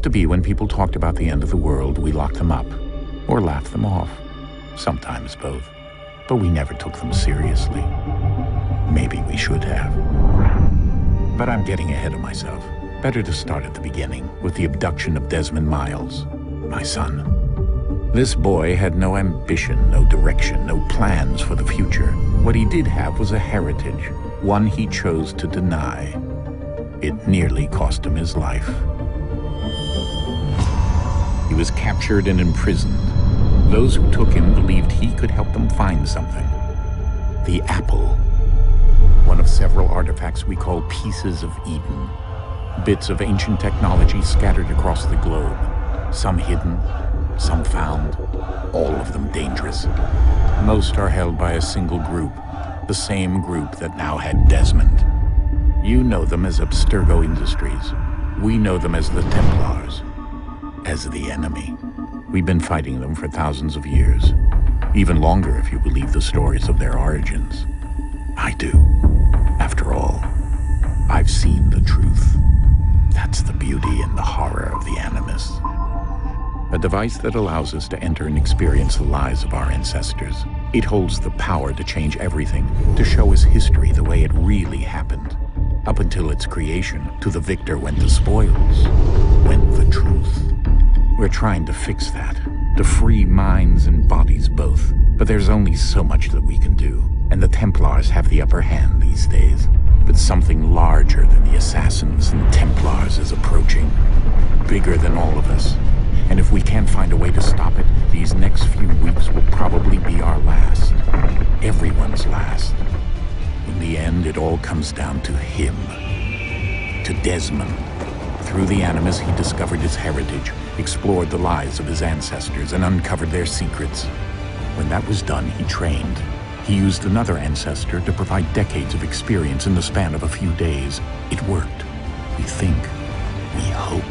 Used to be when people talked about the end of the world, we locked them up or laughed them off. Sometimes both. But we never took them seriously. Maybe we should have. But I'm getting ahead of myself. Better to start at the beginning, with the abduction of Desmond Miles, my son. This boy had no ambition, no direction, no plans for the future. What he did have was a heritage, one he chose to deny. It nearly cost him his life. He was captured and imprisoned. Those who took him believed he could help them find something. The apple. One of several artifacts we call pieces of Eden. Bits of ancient technology scattered across the globe. Some hidden, some found, all of them dangerous. Most are held by a single group, the same group that now had Desmond. You know them as Abstergo Industries. We know them as the Templars, as the enemy. We've been fighting them for thousands of years, even longer if you believe the stories of their origins. I do. After all, I've seen the truth. That's the beauty and the horror of the animus. A device that allows us to enter and experience the lives of our ancestors. It holds the power to change everything, to show us history the way it really happened. Up until its creation, to the victor went the spoils, went the truth. We're trying to fix that, to free minds and bodies both. But there's only so much that we can do, and the Templars have the upper hand these days. But something larger than the assassins and Templars is approaching, bigger than all of us. And if we can't find a way to stop it, these next few weeks will probably be our last. Everyone's last. In the end, it all comes down to him. To Desmond. Through the animus, he discovered his heritage, explored the lives of his ancestors, and uncovered their secrets. When that was done, he trained. He used another ancestor to provide decades of experience in the span of a few days. It worked. We think. We hope.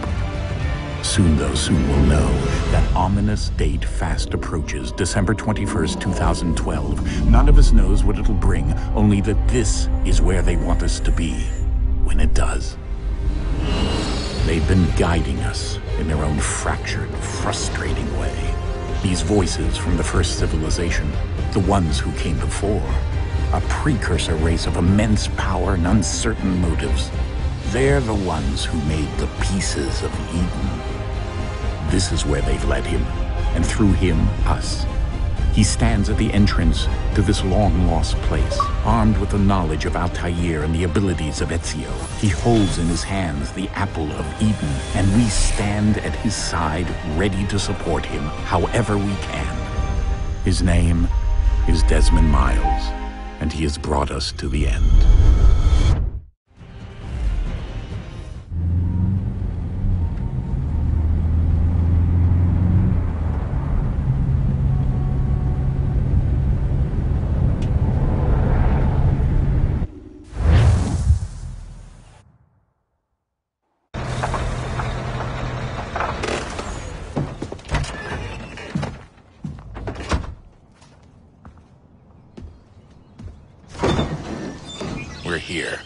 Soon, though, soon we'll know. That ominous date fast approaches, December 21st, 2012. None of us knows what it'll bring, only that this is where they want us to be, when it does. They've been guiding us in their own fractured, frustrating way. These voices from the first civilization, the ones who came before, a precursor race of immense power and uncertain motives. They're the ones who made the pieces of Eden. This is where they've led him, and through him, us. He stands at the entrance to this long-lost place, armed with the knowledge of Altair and the abilities of Ezio. He holds in his hands the apple of Eden, and we stand at his side, ready to support him however we can. His name is Desmond Miles, and he has brought us to the end. We're here.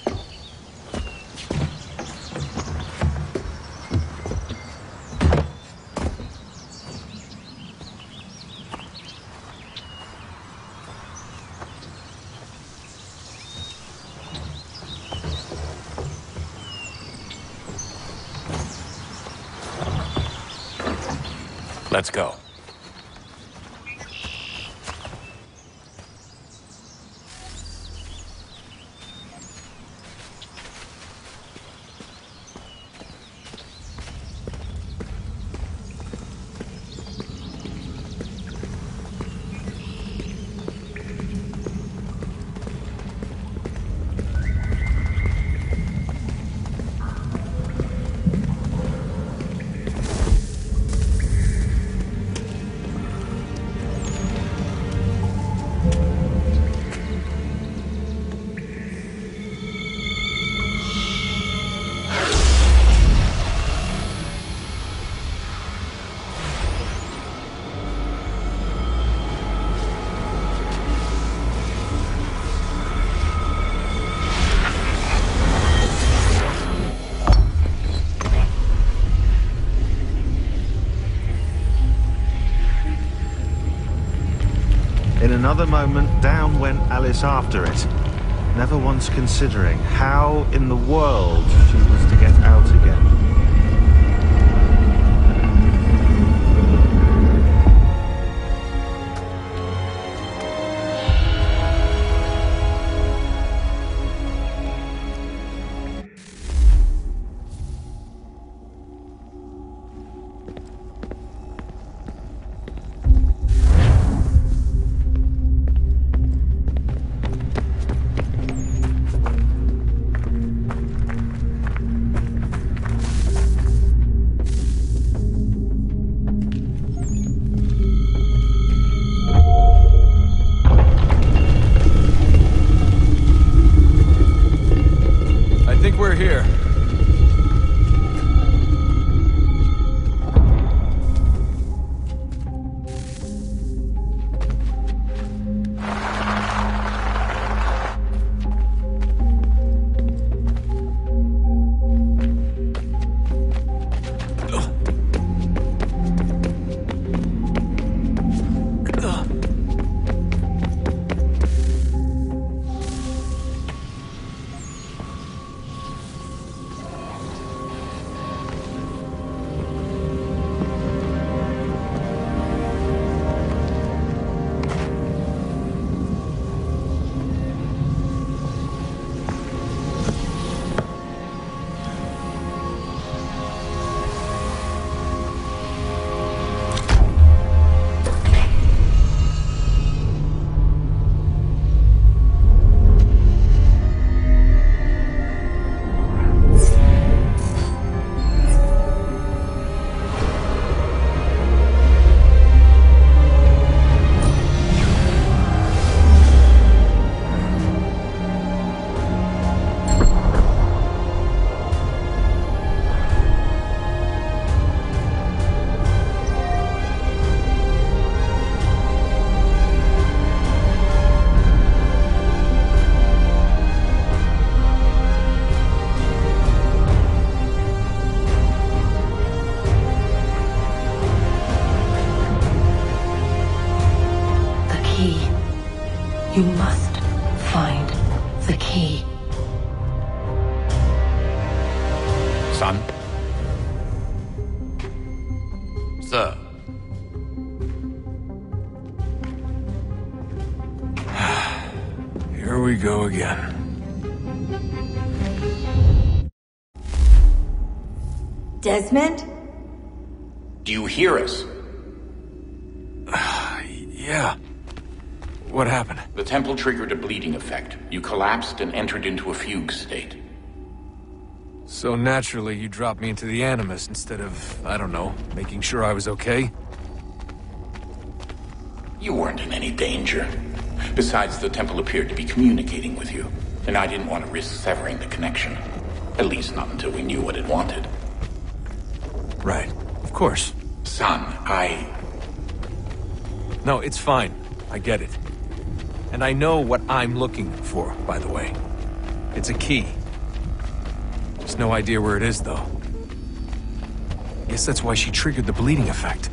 Let's go. another moment, down went Alice after it, never once considering how in the world she was to get out again. We're here. You must find the key. Son? Sir. Here we go again. Desmond? Do you hear us? Yeah. What happened? The temple triggered a bleeding effect. You collapsed and entered into a fugue state. So naturally, you dropped me into the animus instead of, I don't know, making sure I was okay? You weren't in any danger. Besides, the temple appeared to be communicating with you, and I didn't want to risk severing the connection. At least not until we knew what it wanted. Right. Of course. Son, No, it's fine. I get it. And I know what I'm looking for, by the way. It's a key. Just no idea where it is, though. Guess that's why she triggered the bleeding effect.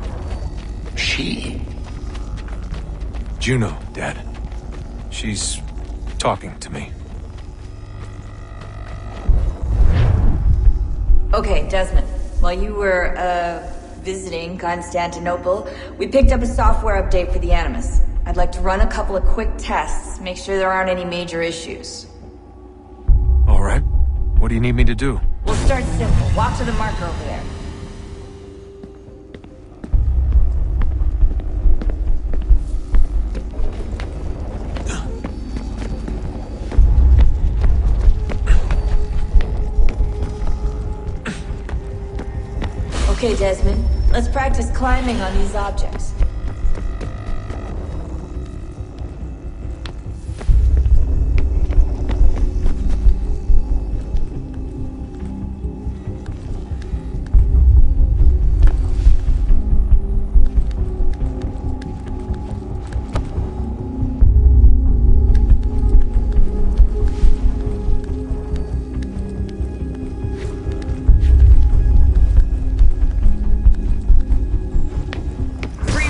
She? Juno, Dad. She's talking to me. Okay, Desmond. While you were, visiting Constantinople, we picked up a software update for the Animus. I'd like to run a couple of quick tests, make sure there aren't any major issues. All right. What do you need me to do? We'll start simple. Walk to the marker over there. Okay, Desmond. Let's practice climbing on these objects.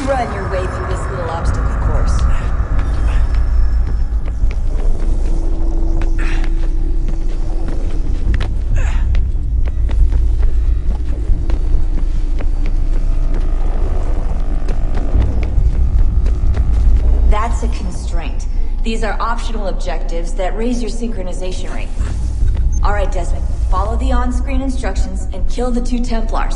Run your way through this little obstacle course. These are optional objectives that raise your synchronization rate. Alright, Desmond, follow the on-screen instructions and kill the 2 Templars.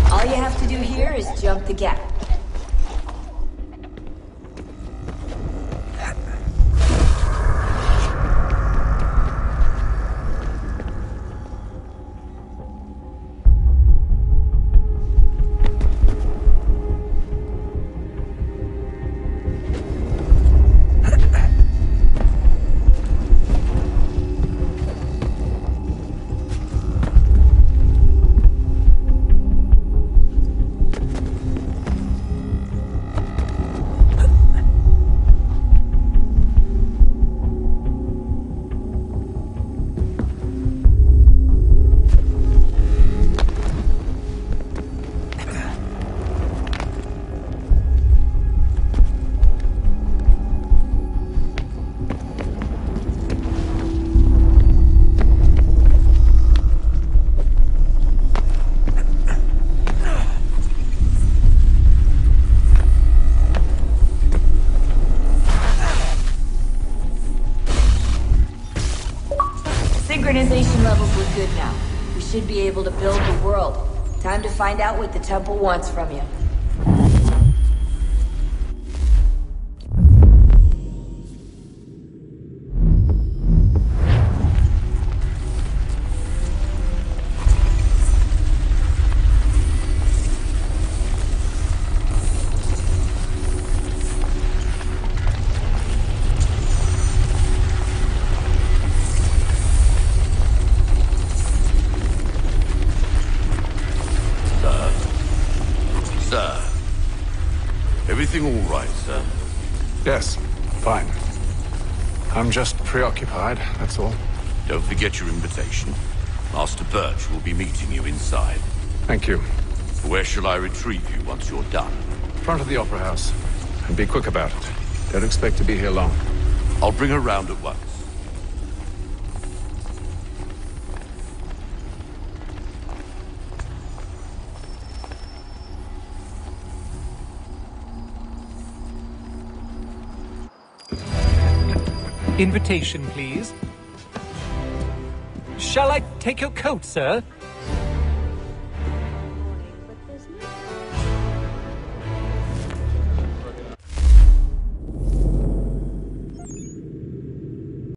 All you have to do here is jump the gap. Synchronization levels look good now. We should be able to build the world. Time to find out what the temple wants from you. Sir. Everything all right, sir? Yes, fine. I'm just preoccupied, that's all. Don't forget your invitation. Master Birch will be meeting you inside. Thank you. Where shall I retrieve you once you're done? Front of the Opera House. And be quick about it. Don't expect to be here long. I'll bring her round at once. Invitation, please. Shall I take your coat, sir?